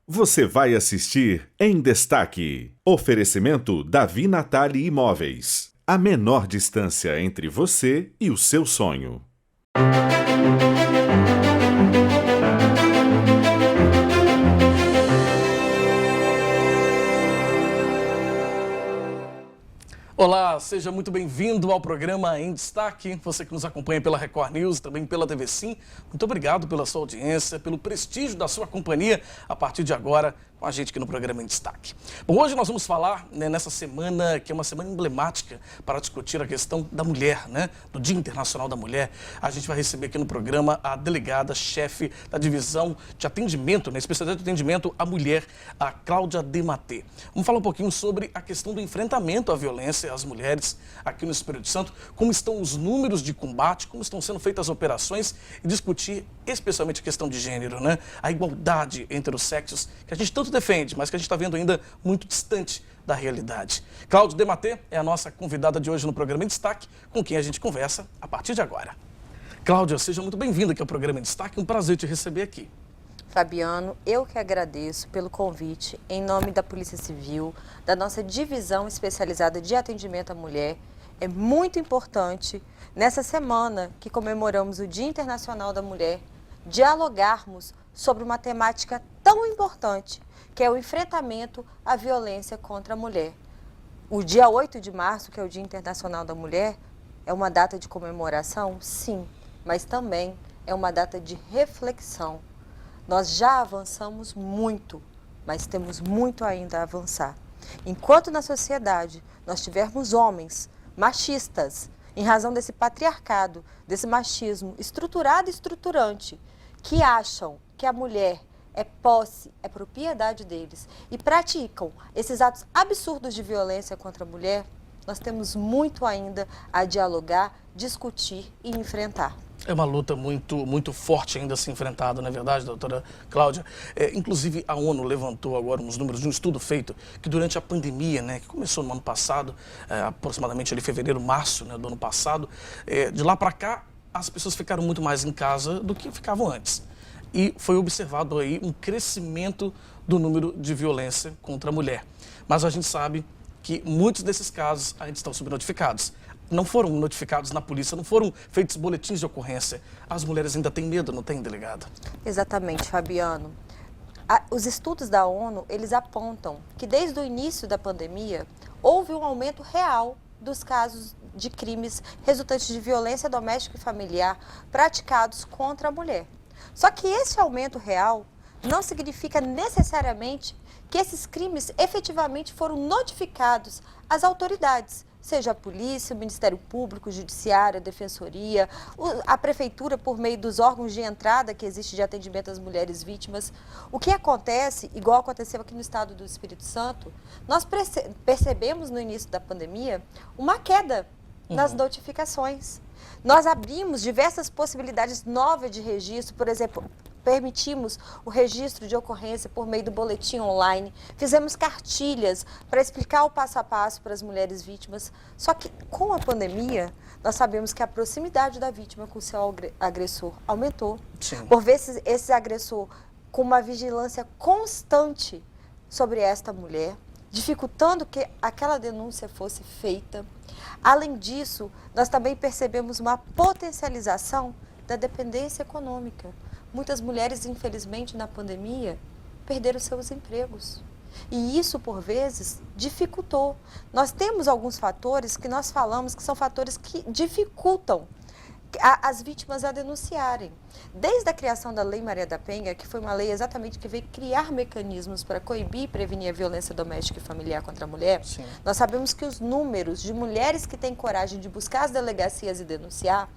Você vai assistir Em Destaque. Oferecimento Davi Natali Imóveis. A menor distância entre você e o seu sonho. Olá, seja muito bem-vindo ao programa Em Destaque. Você que nos acompanha pela Record News, também pela TV Sim, muito obrigado pela sua audiência, pelo prestígio da sua companhia a partir de agora com a gente aqui no programa Em Destaque. Bom, hoje nós vamos falar nessa semana, que é uma semana emblemática para discutir a questão da mulher, do Dia Internacional da Mulher. A gente vai receber aqui no programa a delegada-chefe da divisão de atendimento, especialidade de atendimento à mulher, a Cláudia Dematê. Vamos falar um pouquinho sobre a questão do enfrentamento à violência às mulheres aqui no Espírito Santo, como estão os números de combate, como estão sendo feitas as operações e discutir especialmente a questão de gênero, a igualdade entre os sexos, que a gente tanto defende, mas que a gente está vendo ainda muito distante da realidade. Cláudia Dematê é a nossa convidada de hoje no programa Em Destaque, com quem a gente conversa a partir de agora. Cláudia, seja muito bem-vinda aqui ao programa Em Destaque, um prazer te receber aqui. Fabiano, eu que agradeço pelo convite em nome da Polícia Civil, da nossa divisão especializada de atendimento à mulher. É muito importante, nessa semana que comemoramos o Dia Internacional da Mulher, dialogarmos sobre uma temática tão importante, que é o enfrentamento à violência contra a mulher. O dia 8 de março, que é o Dia Internacional da Mulher, é uma data de comemoração? Sim, mas também é uma data de reflexão. Nós já avançamos muito, mas temos muito ainda a avançar. Enquanto na sociedade nós tivermos homens machistas, em razão desse patriarcado, desse machismo estruturado e estruturante, que acham que a mulher é posse, é propriedade deles e praticam esses atos absurdos de violência contra a mulher, nós temos muito ainda a dialogar, discutir e enfrentar. É uma luta muito forte ainda a ser enfrentada, não é verdade, doutora Cláudia? Inclusive, a ONU levantou agora uns números de um estudo feito que durante a pandemia, que começou no ano passado, aproximadamente ali fevereiro, março do ano passado, de lá para cá, as pessoas ficaram muito mais em casa do que ficavam antes. E foi observado aí um crescimento do número de violência contra a mulher. Mas a gente sabe que muitos desses casos ainda estão subnotificados. Não foram notificados na polícia, não foram feitos boletins de ocorrência. As mulheres ainda têm medo, não tem, delegada? Exatamente, Fabiano. Os estudos da ONU, eles apontam que desde o início da pandemia, houve um aumento real dos casos de crimes resultantes de violência doméstica e familiar praticados contra a mulher. Só que esse aumento real não significa necessariamente que esses crimes efetivamente foram notificados às autoridades, seja a polícia, o Ministério Público, o Judiciário, a Defensoria, a Prefeitura por meio dos órgãos de entrada que existe de atendimento às mulheres vítimas. O que acontece, igual aconteceu aqui no estado do Espírito Santo, nós percebemos no início da pandemia uma queda nas notificações. Nós abrimos diversas possibilidades novas de registro, por exemplo, permitimos o registro de ocorrência por meio do boletim online, fizemos cartilhas para explicar o passo a passo para as mulheres vítimas. Só que com a pandemia, nós sabemos que a proximidade da vítima com o seu agressor aumentou. Sim. Por vezes, esse agressor com uma vigilância constante sobre esta mulher, dificultando que aquela denúncia fosse feita. Além disso, nós também percebemos uma potencialização da dependência econômica. Muitas mulheres, infelizmente, na pandemia, perderam seus empregos. E isso, por vezes, dificultou. Nós temos alguns fatores que nós falamos que são fatores que dificultam as vítimas a denunciarem. Desde a criação da Lei Maria da Penha, que foi uma lei exatamente que veio criar mecanismos para coibir e prevenir a violência doméstica e familiar contra a mulher, Sim. Nós sabemos que os números de mulheres que têm coragem de buscar as delegacias e denunciar,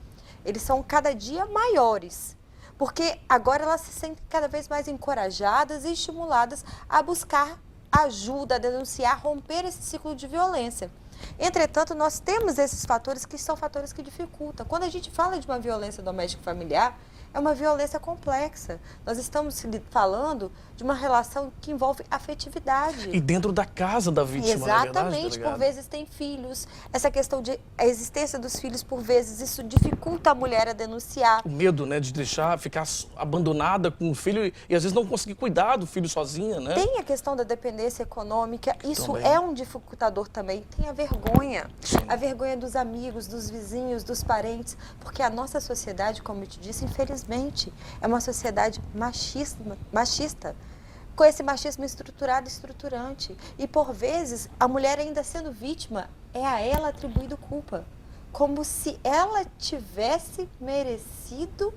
eles são cada dia maiores. Porque agora elas se sentem cada vez mais encorajadas e estimuladas a buscar ajuda, a denunciar, romper esse ciclo de violência. Entretanto, nós temos esses fatores que são fatores que dificultam. Quando a gente fala de uma violência doméstica e familiar, é uma violência complexa. Nós estamos falando de uma relação que envolve afetividade. E dentro da casa da vítima, exatamente, não é verdade, por vezes tem filhos. Essa questão de a existência dos filhos, por vezes, isso dificulta a mulher a denunciar. O medo, né, de deixar, ficar abandonada com o filho e às vezes não conseguir cuidar do filho sozinha, né? Tem a questão da dependência econômica, isso Também. é um dificultador também. Tem a vergonha, Sim. a vergonha dos amigos, dos vizinhos, dos parentes, porque a nossa sociedade, como eu te disse, infelizmente, é uma sociedade machista, com esse machismo estruturado e estruturante. E, por vezes, a mulher ainda sendo vítima, é a ela atribuído culpa, como se ela tivesse merecido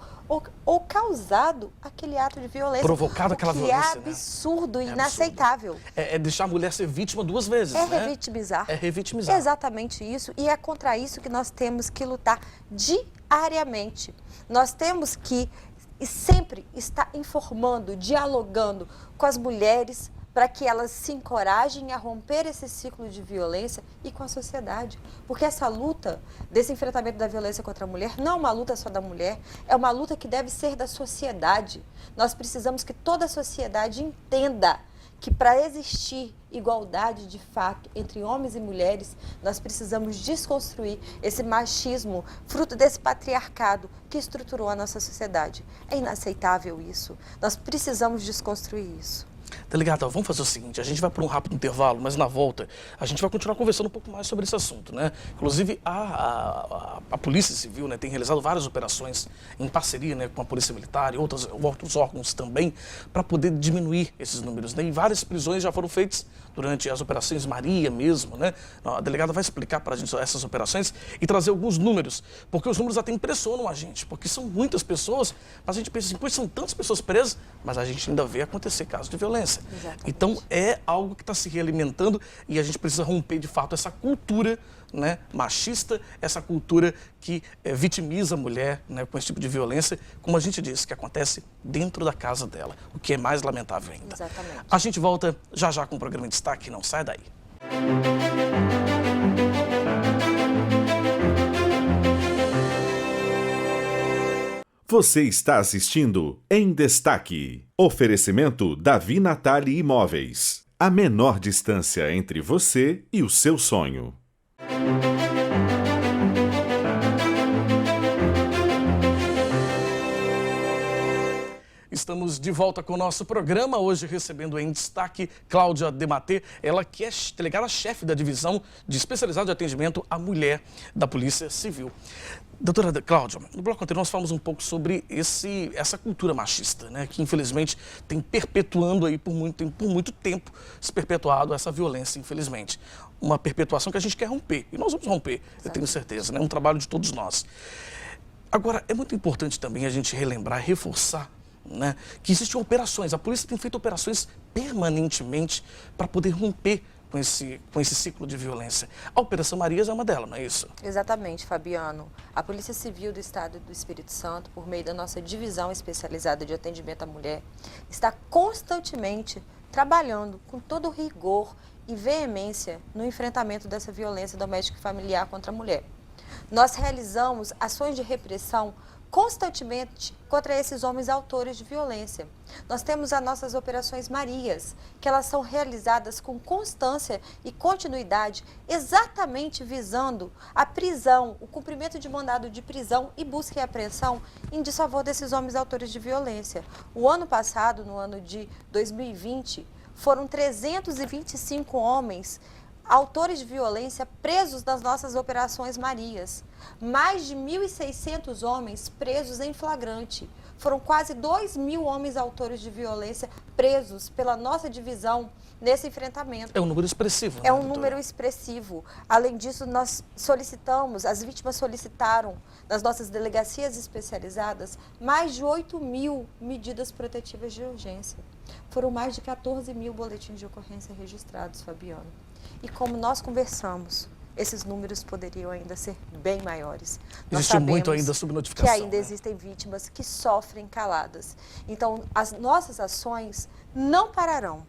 ou causado aquele ato de violência. Provocado aquela violência, é absurdo e inaceitável. É deixar a mulher ser vítima duas vezes, É né? revitimizar. É revitimizar. Exatamente isso. E é contra isso que nós temos que lutar diariamente. Nós temos que sempre estar informando, dialogando com as mulheres para que elas se encorajem a romper esse ciclo de violência e com a sociedade. Porque essa luta desse enfrentamento da violência contra a mulher não é uma luta só da mulher, é uma luta que deve ser da sociedade. Nós precisamos que toda a sociedade entenda que para existir igualdade de fato entre homens e mulheres, nós precisamos desconstruir esse machismo, fruto desse patriarcado que estruturou a nossa sociedade. É inaceitável isso. Nós precisamos desconstruir isso. Delegada, vamos fazer o seguinte, a gente vai para um rápido intervalo, mas na volta a gente vai continuar conversando um pouco mais sobre esse assunto, né? Inclusive, a Polícia Civil, né, tem realizado várias operações em parceria, né, com a Polícia Militar e outros órgãos também, para poder diminuir esses números, né? E várias prisões já foram feitas durante as operações Maria mesmo, né? A delegada vai explicar para a gente essas operações e trazer alguns números, porque os números até impressionam a gente, porque são muitas pessoas, mas a gente pensa assim, pois são tantas pessoas presas, mas a gente ainda vê acontecer casos de violência. Exatamente. Então, é algo que está se realimentando e a gente precisa romper, de fato, essa cultura, né, machista, essa cultura que vitimiza a mulher, né, com esse tipo de violência, como a gente disse, que acontece dentro da casa dela, o que é mais lamentável ainda. Exatamente. A gente volta já já com o programa em destaque, não sai daí. Você está assistindo Em Destaque. Oferecimento Davi Natali Imóveis. A menor distância entre você e o seu sonho. Estamos de volta com o nosso programa, hoje recebendo em destaque Cláudia Dematê, ela que é delegada-chefe da Divisão de Especializado de Atendimento à Mulher da Polícia Civil. Doutora Cláudia, no bloco anterior nós falamos um pouco sobre essa cultura machista, né, que infelizmente tem perpetuando aí por muito tempo se perpetuado essa violência, infelizmente. Uma perpetuação que a gente quer romper, e nós vamos romper, eu tenho certeza, né, um trabalho de todos nós. Agora, é muito importante também a gente relembrar, reforçar, né, que existem operações, a polícia tem feito operações permanentemente para poder romper com esse ciclo de violência. A Operação Marias é uma delas, não é isso? Exatamente, Fabiano. A Polícia Civil do Estado do Espírito Santo, por meio da nossa divisão especializada de atendimento à mulher, está constantemente trabalhando com todo rigor e veemência no enfrentamento dessa violência doméstica e familiar contra a mulher. Nós realizamos ações de repressão constantemente contra esses homens autores de violência. Nós temos as nossas operações Marias, que elas são realizadas com constância e continuidade, exatamente visando a prisão, o cumprimento de mandado de prisão e busca e apreensão em desfavor desses homens autores de violência. O ano passado, no ano de 2020, foram 325 homens autores de violência presos nas nossas operações Marias. Mais de 1.600 homens presos em flagrante. Foram quase 2.000 homens autores de violência presos pela nossa divisão nesse enfrentamento. É um número expressivo, né, É um doutora? número expressivo. Além disso, nós solicitamos, as vítimas solicitaram nas nossas delegacias especializadas mais de 8.000 medidas protetivas de urgência. Foram mais de 14.000 boletins de ocorrência registrados, Fabiano. E como nós conversamos, esses números poderiam ainda ser bem maiores. Existe muito ainda subnotificação. Que ainda existem vítimas que sofrem caladas. Então, as nossas ações não pararão.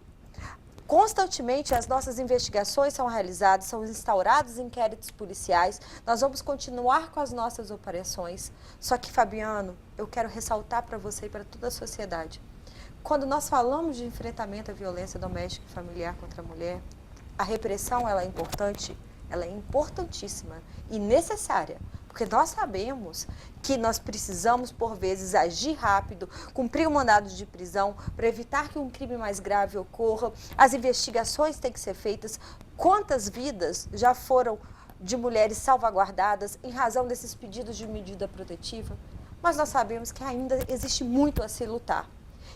Constantemente, as nossas investigações são realizadas, são instaurados inquéritos policiais. Nós vamos continuar com as nossas operações. Só que, Fabiano, eu quero ressaltar para você e para toda a sociedade. Quando nós falamos de enfrentamento à violência doméstica e familiar contra a mulher, a repressão ela é importante, ela é importantíssima e necessária, porque nós sabemos que nós precisamos, por vezes, agir rápido, cumprir o mandado de prisão para evitar que um crime mais grave ocorra. As investigações têm que ser feitas. Quantas vidas já foram de mulheres salvaguardadas em razão desses pedidos de medida protetiva? Mas nós sabemos que ainda existe muito a se lutar.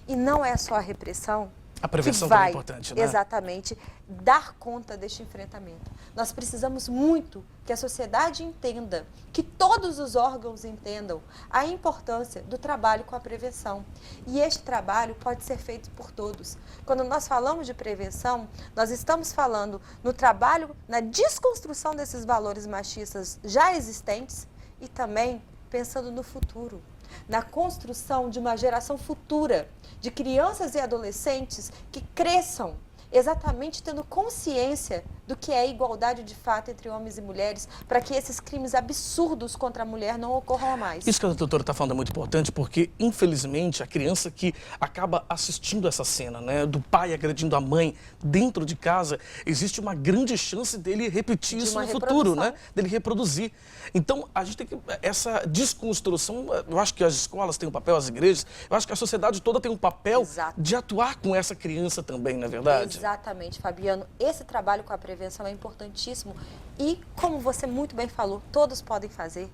E não é só a repressão A prevenção que vai, também é importante, né? exatamente, dar conta deste enfrentamento. Nós precisamos muito que a sociedade entenda, que todos os órgãos entendam a importância do trabalho com a prevenção. E este trabalho pode ser feito por todos. Quando nós falamos de prevenção, nós estamos falando no trabalho, na desconstrução desses valores machistas já existentes e também pensando no futuro, na construção de uma geração futura, de crianças e adolescentes que cresçam exatamente tendo consciência do que é igualdade de fato entre homens e mulheres, para que esses crimes absurdos contra a mulher não ocorram mais. Isso que a doutora está falando é muito importante, porque, infelizmente, a criança que acaba assistindo essa cena, né, do pai agredindo a mãe dentro de casa, existe uma grande chance dele repetir isso no futuro, né, dele reproduzir. Então, a gente tem que... Essa desconstrução, eu acho que as escolas têm um papel, as igrejas, eu acho que a sociedade toda tem um papel de atuar com essa criança também, não é verdade? Exatamente, Fabiano. Esse trabalho com a prevenção é importantíssimo e, como você muito bem falou, todos podem fazer.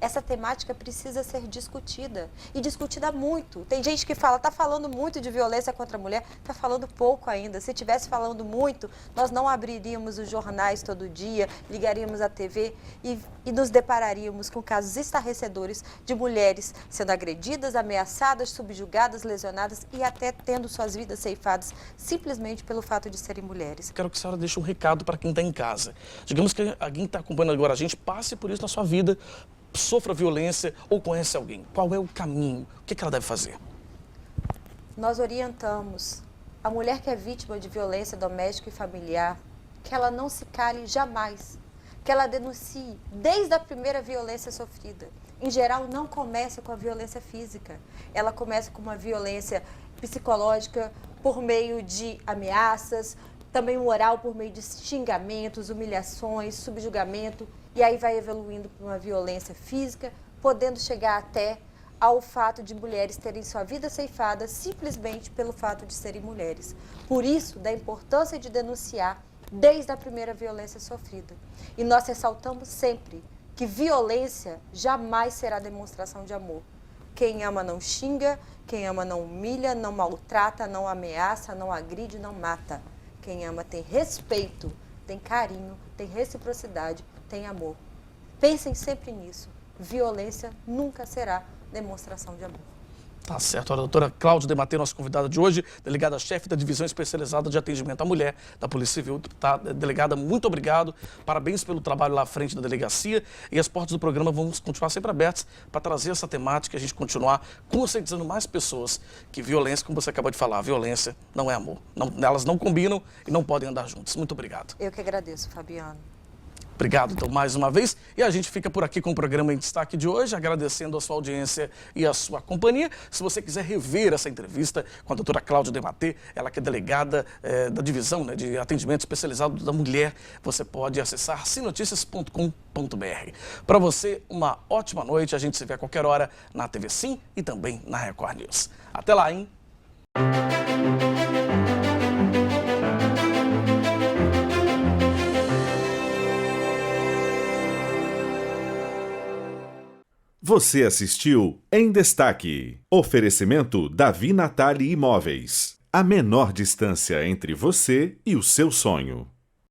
Essa temática precisa ser discutida e discutida muito. Tem gente que fala, está falando muito de violência contra a mulher, está falando pouco ainda. Se estivesse falando muito, nós não abriríamos os jornais todo dia, ligaríamos a TV e nos depararíamos com casos estarrecedores de mulheres sendo agredidas, ameaçadas, subjugadas, lesionadas e até tendo suas vidas ceifadas simplesmente pelo fato de serem mulheres. Quero que a senhora deixe um recado para quem está em casa. Digamos que alguém está acompanhando agora a gente, passe por isso na sua vida, sofra violência ou conhece alguém. Qual é o caminho? O que ela deve fazer? Nós orientamos a mulher que é vítima de violência doméstica e familiar que ela não se cale jamais, que ela denuncie desde a primeira violência sofrida. Em geral, não começa com a violência física, ela começa com uma violência psicológica por meio de ameaças, também moral por meio de xingamentos, humilhações, subjugamento. E aí vai evoluindo para uma violência física, podendo chegar até ao fato de mulheres terem sua vida ceifada simplesmente pelo fato de serem mulheres. Por isso, da importância de denunciar desde a primeira violência sofrida. E nós ressaltamos sempre que violência jamais será demonstração de amor. Quem ama não xinga, quem ama não humilha, não maltrata, não ameaça, não agride, não mata. Quem ama tem respeito, tem carinho, tem reciprocidade, tem amor. Pensem sempre nisso. Violência nunca será demonstração de amor. Tá certo. A doutora Cláudia Dematê, nossa convidada de hoje, delegada-chefe da Divisão Especializada de Atendimento à Mulher da Polícia Civil. Tá, delegada, muito obrigado. Parabéns pelo trabalho lá à frente da delegacia. E as portas do programa vão continuar sempre abertas para trazer essa temática e a gente continuar conscientizando mais pessoas que violência, como você acabou de falar, violência não é amor. Não, elas não combinam e não podem andar juntas. Muito obrigado. Eu que agradeço, Fabiano. Obrigado, então, mais uma vez. E a gente fica por aqui com o programa em destaque de hoje, agradecendo a sua audiência e a sua companhia. Se você quiser rever essa entrevista com a doutora Cláudia Dematê, ela que é delegada da Divisão, né, de Atendimento Especializado da Mulher, você pode acessar sinoticias.com.br. Para você, uma ótima noite. A gente se vê a qualquer hora na TV Sim e também na Record News. Até lá, hein? Você assistiu Em Destaque. Oferecimento Davi Natali Imóveis. A menor distância entre você e o seu sonho.